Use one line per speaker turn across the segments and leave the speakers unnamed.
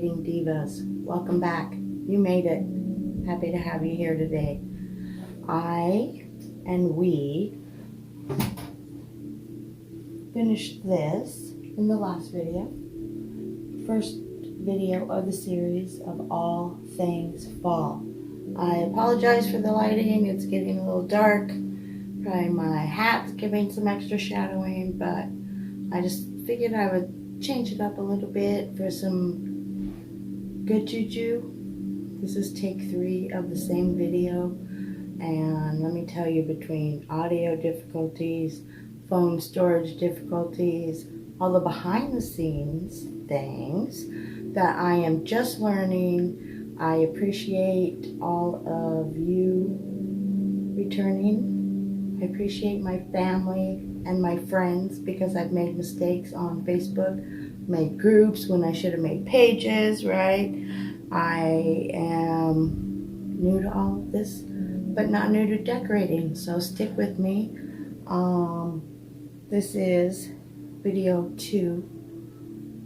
Decorating Divas. Welcome back. You made it. Happy to have you here today. We finished this in the last video. First video of the series of all things fall. I apologize for the lighting. It's getting a little dark. Probably my hat's giving some extra shadowing, but I just figured I would change it up a little bit for some good juju. This is take 3 of the same video, and let me tell you, between audio difficulties, phone storage difficulties, all the behind the scenes things that I am just learning, I appreciate all of you returning. I appreciate my family and my friends, because I've made mistakes on Facebook, made groups when I should have made pages, right? I am new to all of this, but not new to decorating, so stick with me. This is video 2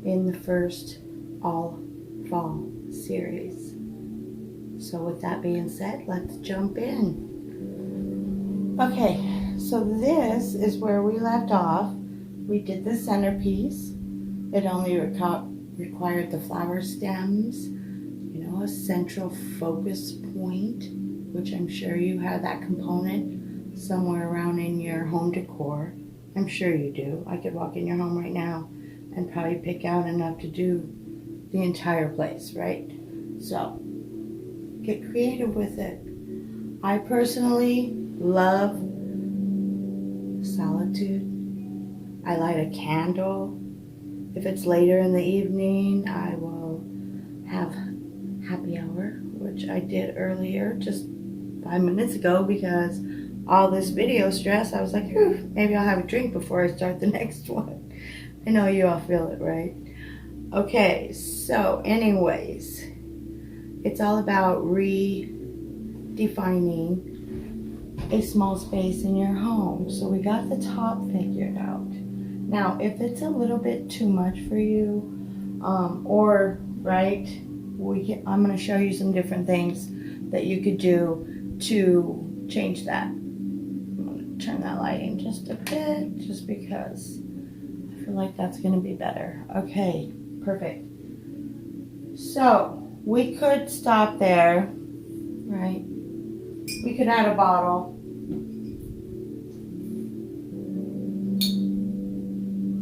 in the first all fall series. So with that being said, let's jump in. Okay, so this is where we left off. We did the centerpiece. It only required the flower stems, a central focus point, which I'm sure you have that component somewhere around in your home decor. I'm sure you do. I could walk in your home right now and probably pick out enough to do the entire place, right? So get creative with it. I personally love solitude. I light a candle. If it's later in the evening, I will have happy hour, which I did earlier, just 5 minutes ago, because all this video stress, I was like, maybe I'll have a drink before I start the next one. I know you all feel it, right? Okay, so anyways, it's all about redefining a small space in your home. So we got the top figured out. Now, if it's a little bit too much for you, I'm going to show you some different things that you could do to change that. I'm going to turn that lighting just a bit, just because I feel like that's going to be better. Okay, perfect. So we could stop there, right? We could add a bottle.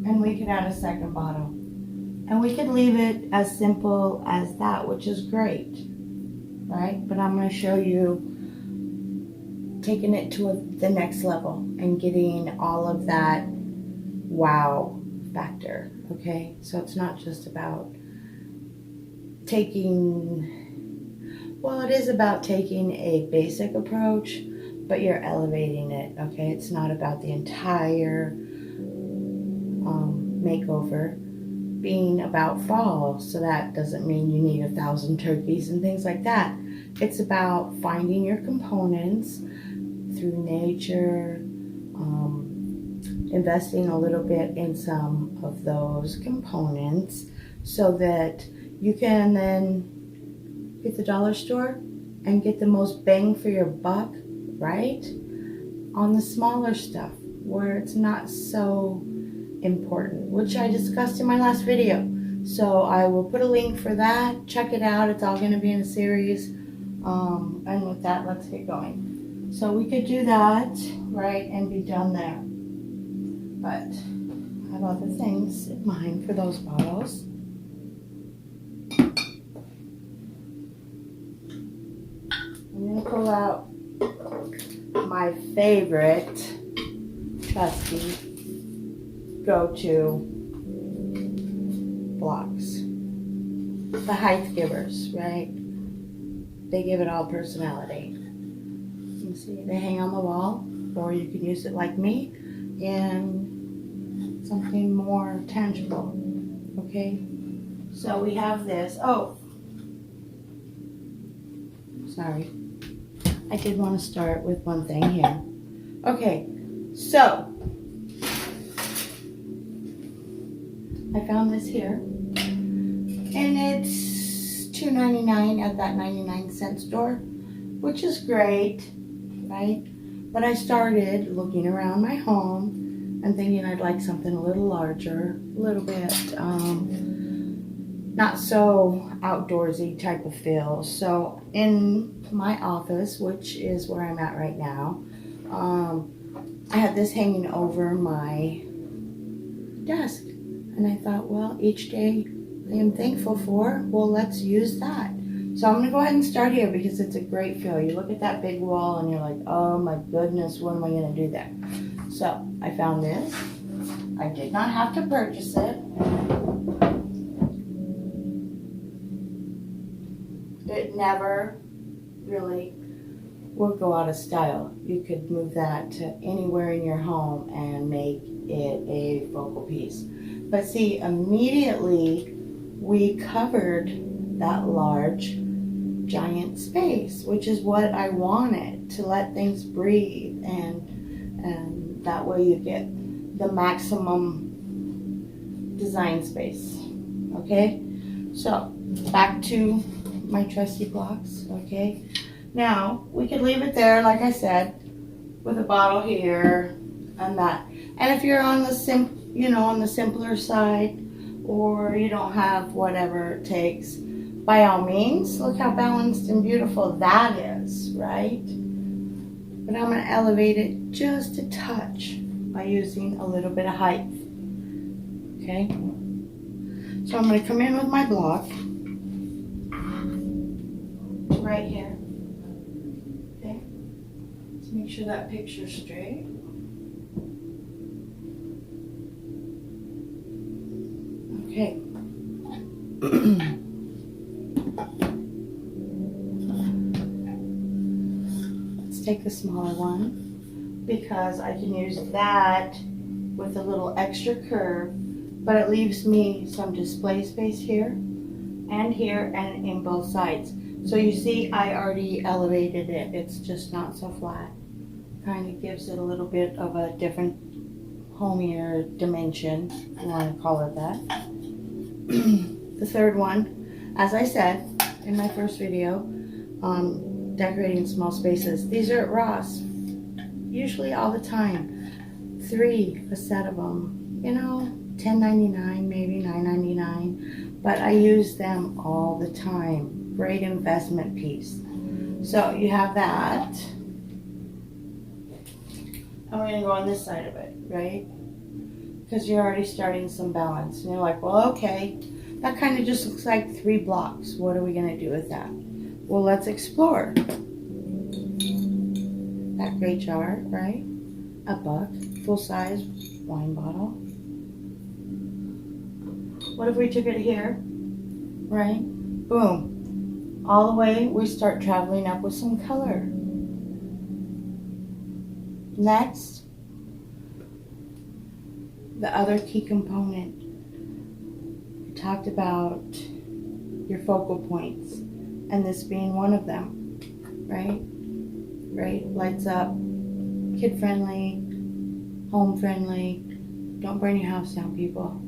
And we could add a second bottle. And we could leave it as simple as that, which is great, right? But I'm going to show you taking it to the next level and getting all of that wow factor, okay? So it's not just about it is about taking a basic approach, but you're elevating it, okay? It's not about the entire makeover being about fall, so that doesn't mean you need 1,000 turkeys and things like that. It's about finding your components through nature, investing a little bit in some of those components so that you can then hit the dollar store and get the most bang for your buck, right? On the smaller stuff where it's not so important, which I discussed in my last video. So I will put a link for that. Check it out. It's all going to be in a series. And with that, let's get going. So we could do that, right, and be done there. But I have other things in mind for those bottles. I'm going to pull out my favorite trusty go-to blocks. The height givers, right? They give it all personality. You see, they hang on the wall, or you can use it like me in something more tangible, okay? So we have this. Oh, sorry. I did want to start with one thing here. Okay, so I found this here, and it's $2.99 at that 99-cent store, which is great, right? But I started looking around my home and thinking I'd like something a little larger, a little bit not so outdoorsy type of feel. So in my office, which is where I'm at right now, I had this hanging over my desk. And I thought, well, each day I am thankful for, well, let's use that. So I'm going to go ahead and start here because it's a great feel. You look at that big wall and you're like, oh my goodness, what am I going to do there? So I found this. I did not have to purchase it. It never really will go out of style. You could move that to anywhere in your home and make it a focal piece. But see, immediately we covered that large, giant space, which is what I wanted, to let things breathe, and that way you get the maximum design space. Okay, so back to my trusty blocks. Okay, now we could leave it there, like I said, with a bottle here and that. And if you're on the on the simpler side, or you don't have whatever it takes, by all means, look how balanced and beautiful that is, right? But I'm going to elevate it just a touch by using a little bit of height. Okay? So I'm going to come in with my block right here. Okay? Let's make sure that picture's straight. Okay. Let's take the smaller one because I can use that with a little extra curve, but it leaves me some display space here and in both sides. So you see, I already elevated it. It's just not so flat. Kind of gives it a little bit of a different, homier dimension, if you want to call it that. The third one, as I said in my first video, decorating small spaces. These are at Ross, usually all the time. 3 a set of them, $10.99, maybe $9.99, but I use them all the time. Great investment piece. So you have that, and we're going to go on this side of it, right? Because you're already starting some balance. And you're like, well, okay, that kind of just looks like 3 blocks. What are we going to do with that? Well, let's explore. That great jar, right? A buck, full-size wine bottle. What if we took it here, right? Boom. All the way, we start traveling up with some color. Next, the other key component. We talked about your focal points, and this being one of them, right? Right? Lights up, kid-friendly, home-friendly. Don't burn your house down, people.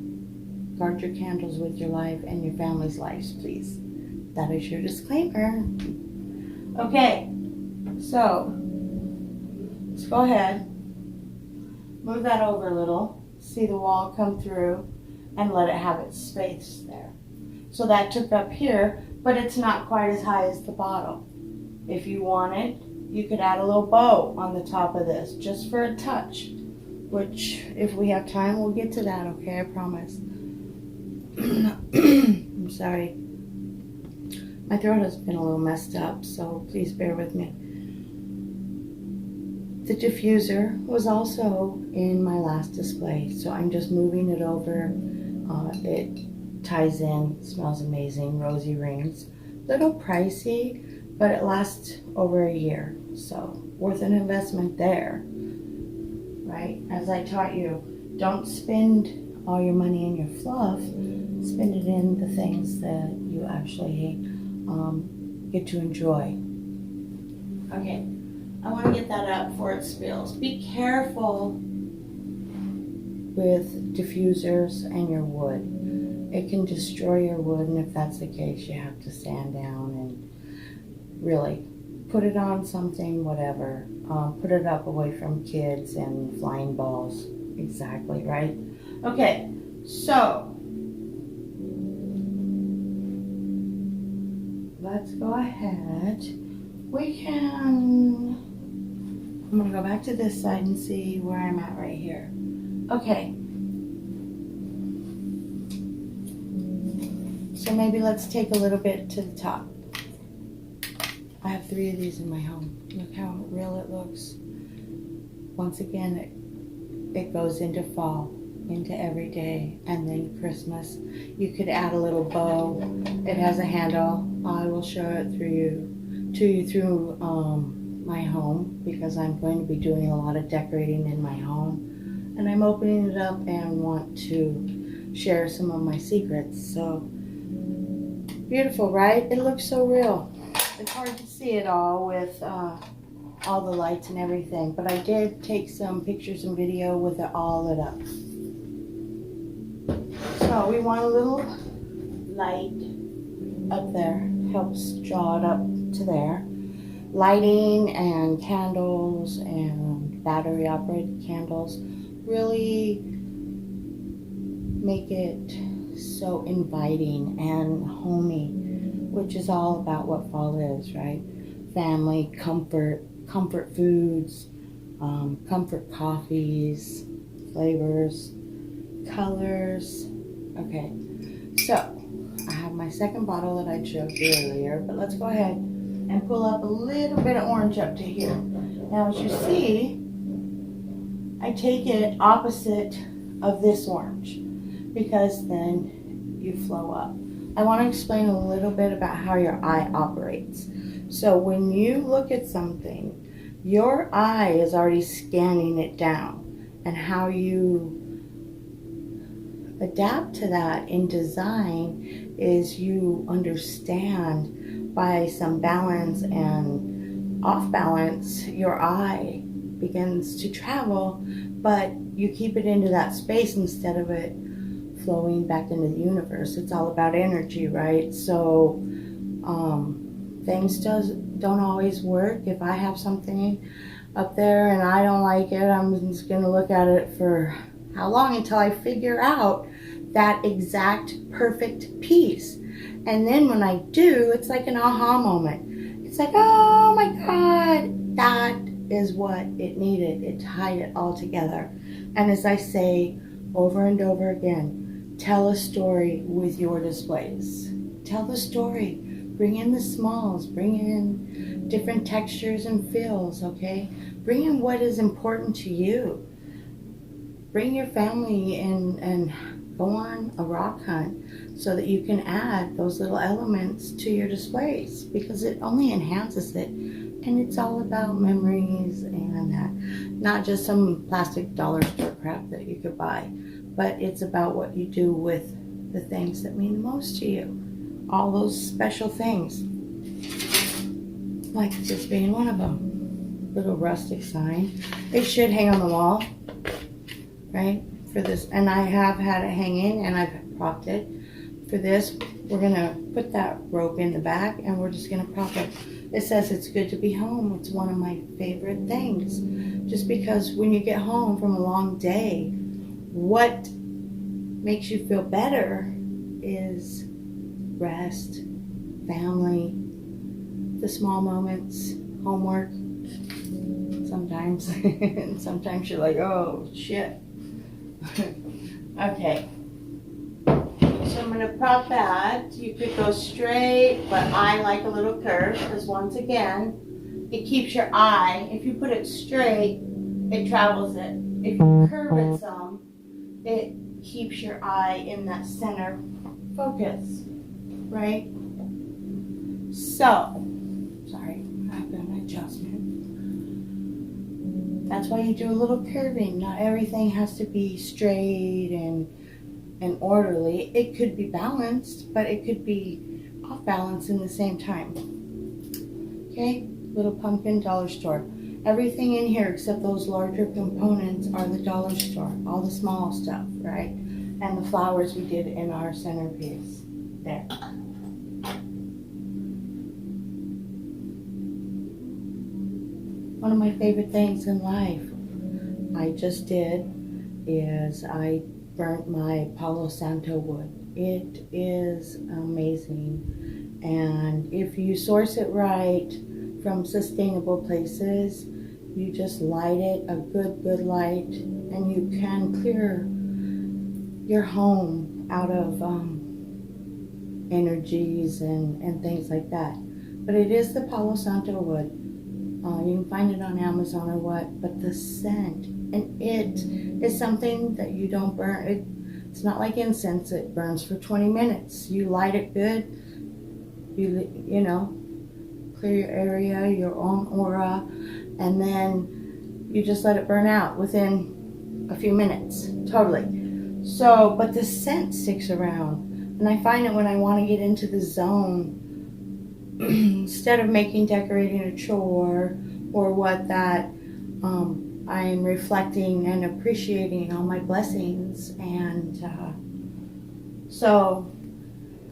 Guard your candles with your life and your family's lives, please. That is your disclaimer. Okay, so let's go ahead, move that over a little, see the wall come through, and let it have its space there. So that took up here, but it's not quite as high as the bottle. If you wanted, you could add a little bow on the top of this, just for a touch, which if we have time, we'll get to that, okay? I promise. I'm sorry. My throat has been a little messed up, so please bear with me. The diffuser was also in my last display, so I'm just moving it over. It ties in, smells amazing, rosy rings. Little pricey, but it lasts over a year, so worth an investment there, right? As I taught you, don't spend all your money in your fluff. Spend it in the things that you actually get to enjoy. Okay, I want to get that up before it spills. Be careful with diffusers and your wood. it can destroy your wood, and if that's the case, you have to sand down and really put it on something, whatever. Put it up away from kids and flying balls. Exactly, right? Okay, so let's go ahead. We can, I'm gonna go back to this side and see where I'm at right here. Okay. So maybe let's take a little bit to the top. I have 3 of these in my home. Look how real it looks. Once again, it goes into fall, into every day, and then Christmas. You could add a little bow. It has a handle. I will show it to you through my home, because I'm going to be doing a lot of decorating in my home, and I'm opening it up and want to share some of my secrets. So beautiful, right? It looks so real. It's hard to see it all with all the lights and everything, but I did take some pictures and video with it all lit up. So we want a little light up there, helps draw it up to there. Lighting and candles and battery operated candles really make it so inviting and homey, which is all about what fall is, right? Family, comfort foods, comfort coffees, flavors, colors. Okay, so I have my second bottle that I showed you earlier, but let's go ahead and pull up a little bit of orange up to here. Now, as you see, I take it opposite of this orange, because then you flow up. I want to explain a little bit about how your eye operates. So when you look at something, your eye is already scanning it down, and how you adapt to that in design is you understand by some balance and off balance, your eye begins to travel, but you keep it into that space instead of it flowing back into the universe. It's all about energy, right? So things don't always work. If I have something up there and I don't like it, I'm just gonna look at it for how long until I figure out that exact perfect piece. And then when I do, it's like an aha moment. It's like, oh my God, that is what it needed. It tied it all together. And as I say over and over again, tell a story with your displays. Tell the story. Bring in the smalls. Bring in different textures and feels, okay? Bring in what is important to you. Bring your family in and go on a rock hunt so that you can add those little elements to your displays, because it only enhances it. And it's all about memories and not just some plastic dollar store crap that you could buy, but it's about what you do with the things that mean the most to you. All those special things, like this being one of them. Little rustic sign. It should hang on the wall, right? For this, and I have had it hanging and I've propped it. For this, we're gonna put that rope in the back and we're just gonna prop it. It says it's good to be home. It's one of my favorite things. Just because when you get home from a long day, what makes you feel better is rest, family, the small moments, homework. Sometimes, and sometimes you're like, oh shit. Okay. So I'm going to prop that. You could go straight, but I like a little curve, because once again, it keeps your eye. If you put it straight, it travels it. If you curve it some, it keeps your eye in that center focus, right? So, sorry, I've got an adjustment. That's why you do a little curving. Not everything has to be straight and orderly. It could be balanced, but it could be off balance in the same time. Okay, little pumpkin, dollar store. Everything in here except those larger components are the dollar store. All the small stuff, right? and the flowers we did in our centerpiece there. One of my favorite things in life I just did is I burnt my Palo Santo wood. It is amazing, and if you source it right from sustainable places, you just light it a good light, and you can clear your home out of energies and things like that. But it is the Palo Santo wood. You can find it on Amazon or what, but the scent, and it is something that you don't burn. It's not like incense, it burns for 20 minutes. You light it good, you know, clear your area, your own aura, and then you just let it burn out within a few minutes, totally. So, but the scent sticks around, and I find that when I want to get into the zone, instead of making decorating a chore or what, that I am reflecting and appreciating all my blessings, and so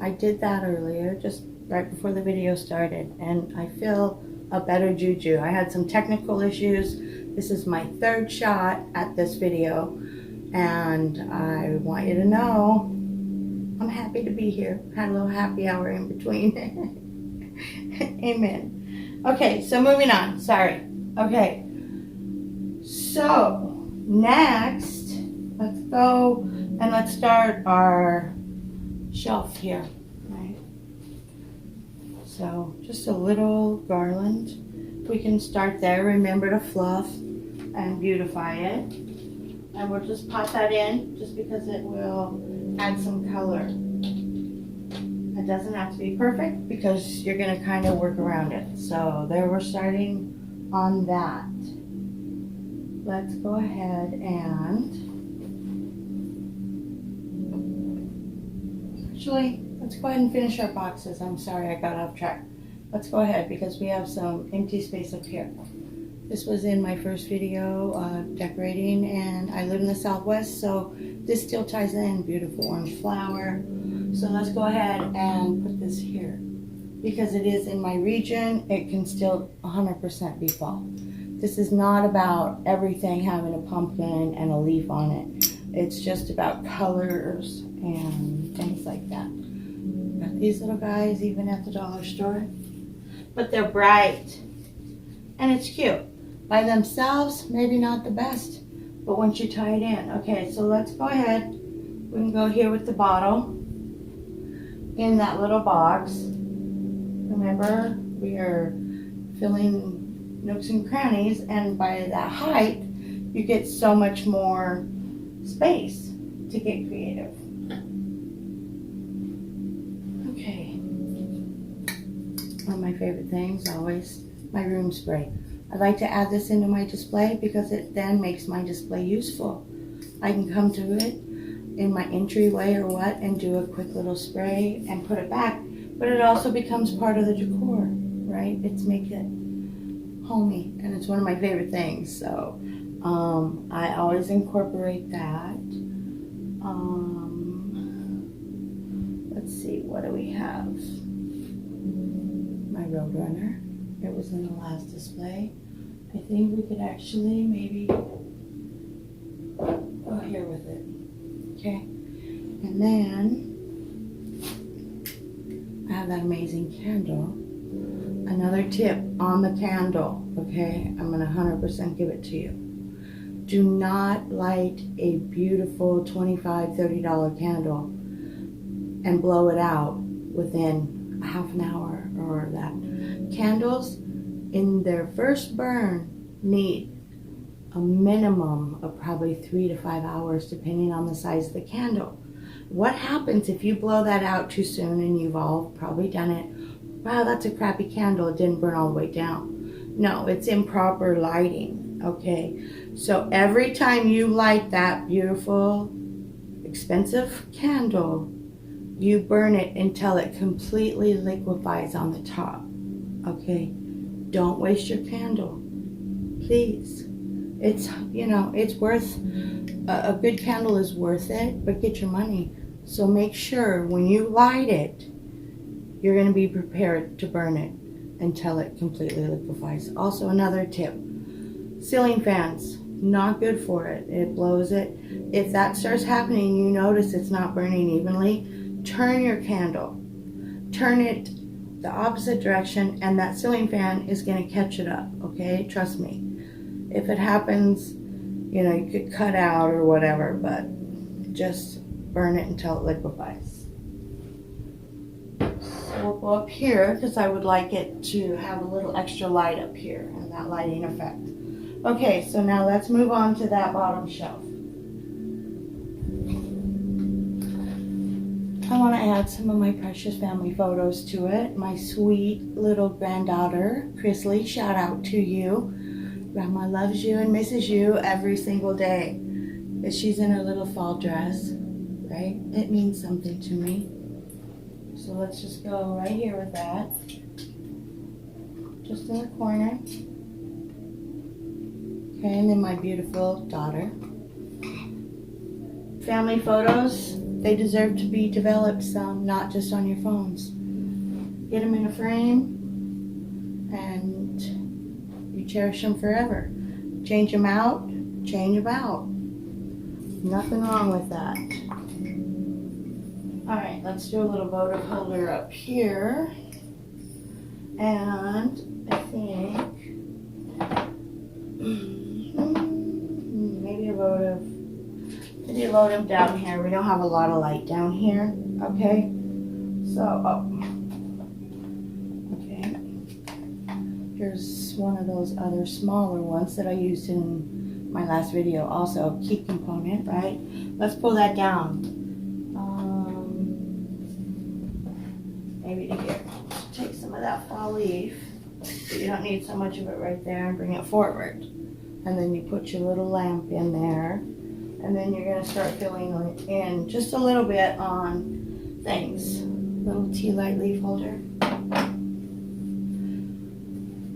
I did that earlier, just right before the video started, and I feel a better juju. I had some technical issues. This is my third shot at this video, and I want you to know I'm happy to be here. Had a little happy hour in between. Amen. Okay, so moving on. Sorry. Okay. So next, let's go and let's start our shelf here. Right. So just a little garland. We can start there. Remember to fluff and beautify it. And we'll just pop that in just because it will add some color. It doesn't have to be perfect because you're going to kind of work around it. So there, we're starting on that. Let's go ahead and actually, let's go ahead and finish our boxes. I'm sorry I got off track. Let's go ahead because we have some empty space up here. This was in my first video decorating, and I live in the Southwest, so this still ties in. Beautiful orange flower. So let's go ahead and put this here. Because it is in my region, it can still 100% be fall. This is not about everything having a pumpkin and a leaf on it. It's just about colors and things like that. Got these little guys even at the dollar store. But they're bright. And it's cute. By themselves, maybe not the best, but once you tie it in. Okay, so let's go ahead. We can go here with the bottle in that little box. Remember, we are filling nooks and crannies, and by that height, you get so much more space to get creative. Okay. One of my favorite things, always, my room spray. I like to add this into my display because it then makes my display useful. I can come to it in my entryway or what and do a quick little spray and put it back, but it also becomes part of the decor, right? It's make it homey, and it's one of my favorite things, so I always incorporate that. Let's see, what do we have? My Roadrunner. It was in the last display. I think we could actually maybe go here with it. Okay. And then I have that amazing candle. Another tip on the candle, okay? I'm gonna 100% give it to you. Do not light a beautiful $25, $30 candle and blow it out within a half an hour or that. Candles in their first burn need a minimum of probably 3 to 5 hours depending on the size of the candle. What happens if you blow that out too soon, and you've all probably done it? Wow, that's a crappy candle, it didn't burn all the way down. No, it's improper lighting, okay? So every time you light that beautiful, expensive candle, you burn it until it completely liquefies on the top, okay? Don't waste your candle, please. It's, you know, it's worth, a good candle is worth it, but get your money. So make sure when you light it, you're going to be prepared to burn it until it completely liquefies. Also, another tip, ceiling fans, not good for it. It blows it. If that starts happening, you notice it's not burning evenly, turn your candle. Turn it the opposite direction, and that ceiling fan is going to catch it up, okay? Trust me. If it happens, you know, you could cut out or whatever, but just burn it until it liquefies. So we'll go up here because I would like it to have a little extra light up here and that lighting effect. Okay, so now let's move on to that bottom shelf. I want to add some of my precious family photos to it. My sweet little granddaughter, Chrisley, shout out to you. Grandma loves you and misses you every single day. But she's in her little fall dress, right? It means something to me. So let's just go right here with that. Just in the corner. Okay, and then my beautiful daughter. Family photos, they deserve to be developed some, not just on your phones. Get them in a frame and you cherish them forever. Change them out, change them out. Nothing wrong with that. All right, let's do a little votive holder up here. And I think maybe a votive down here. We don't have a lot of light down here, okay? So, okay. Here's one of those other smaller ones that I used in my last video. Also, key component, right? Let's pull that down. Maybe to here. Take some of that fall leaf, but you don't need so much of it right there, and bring it forward. And then you put your little lamp in there, and then you're going to start filling in just a little bit on things. Little tea light leaf holder.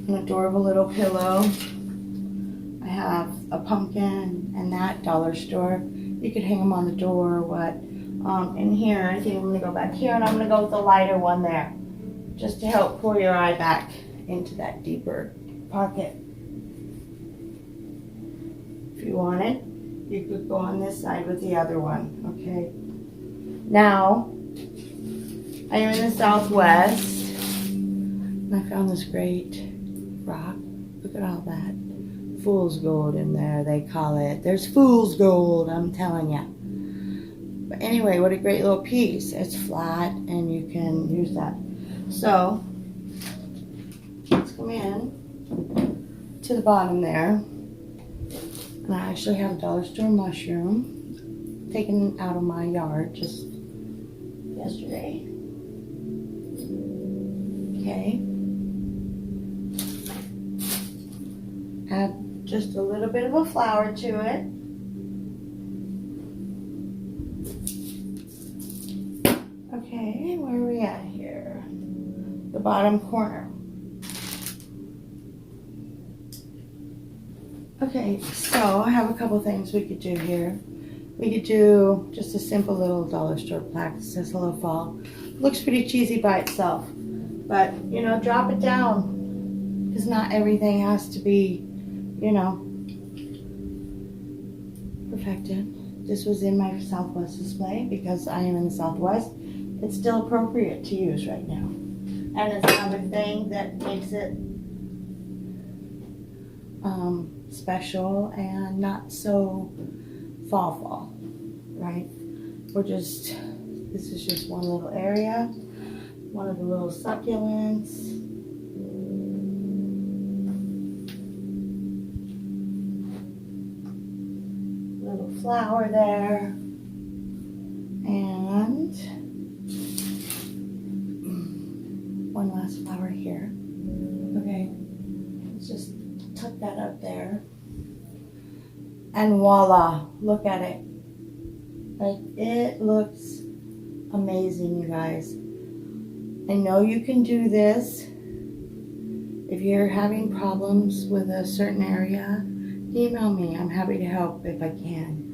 An adorable little pillow. I have a pumpkin and that dollar store. You could hang them on the door or what. In here, I think I'm going to go back here, and I'm going to go with the lighter one there, just to help pull your eye back into that deeper pocket. If you want it, you could go on this side with the other one, okay? Now, I am in the Southwest, and I found this great rock. Look at all that. Fool's gold in there, they call it. There's fool's gold, I'm telling you. But anyway, what a great little piece. It's flat, and you can use that. So, let's come in to the bottom there. And I actually have a dollar store mushroom taken out of my yard just yesterday. Okay. Add just a little bit of a flower to it. Okay, where are we at here? The bottom corner. Okay, so I have a couple things we could do here. We could do just a simple little dollar store plaque that says hello fall. Looks pretty cheesy by itself, but you know, drop it down, because not everything has to be, you know, perfected. This was in my Southwest display because I am in the Southwest. It's still appropriate to use right now. And it's another thing that makes it special and not so fall, right? This is just one little area, one of the little succulents. Little flower there. And one last flower here. Okay, let's just tuck that up there. And voila, look at it. Like, it looks amazing, you guys. I know you can do this. If you're having problems with a certain area, email me. I'm happy to help if I can.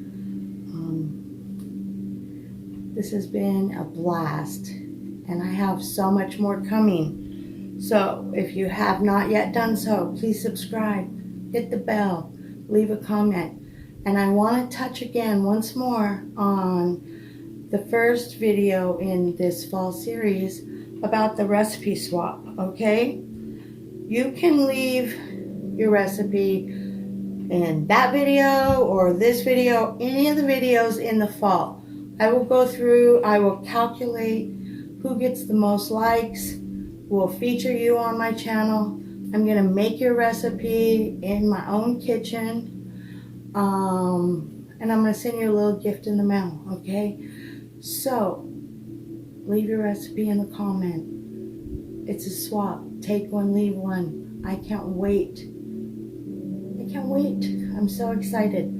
This has been a blast, and I have so much more coming. So if you have not yet done so, please subscribe, hit the bell, leave a comment. And I want to touch again once more on the first video in this fall series about the recipe swap, okay? You can leave your recipe in that video or this video, any of the videos in the fall. I will go through, I will calculate who gets the most likes, will feature you on my channel. I'm going to make your recipe in my own kitchen. And I'm going to send you a little gift in the mail, okay? So, leave your recipe in the comment. It's a swap. Take one, leave one. I can't wait. I can't wait. I'm so excited.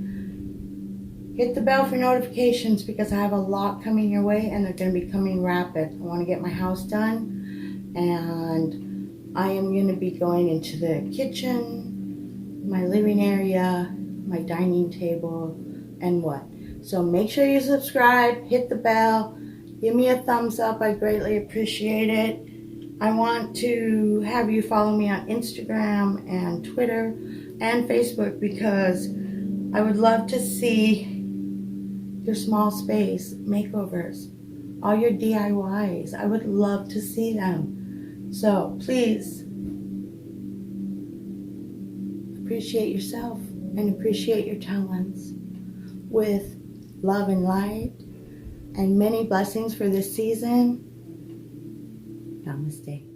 Hit the bell for notifications because I have a lot coming your way and they're going to be coming rapid. I want to get my house done, and I am going to be going into the kitchen, my living area, my dining table, and what. So make sure you subscribe, hit the bell, give me a thumbs up. I greatly appreciate it. I want to have you follow me on Instagram and Twitter and Facebook because I would love to see your small space makeovers, all your DIYs. I would love to see them. So please appreciate yourself and appreciate your talents. With love and light and many blessings for this season. Namaste.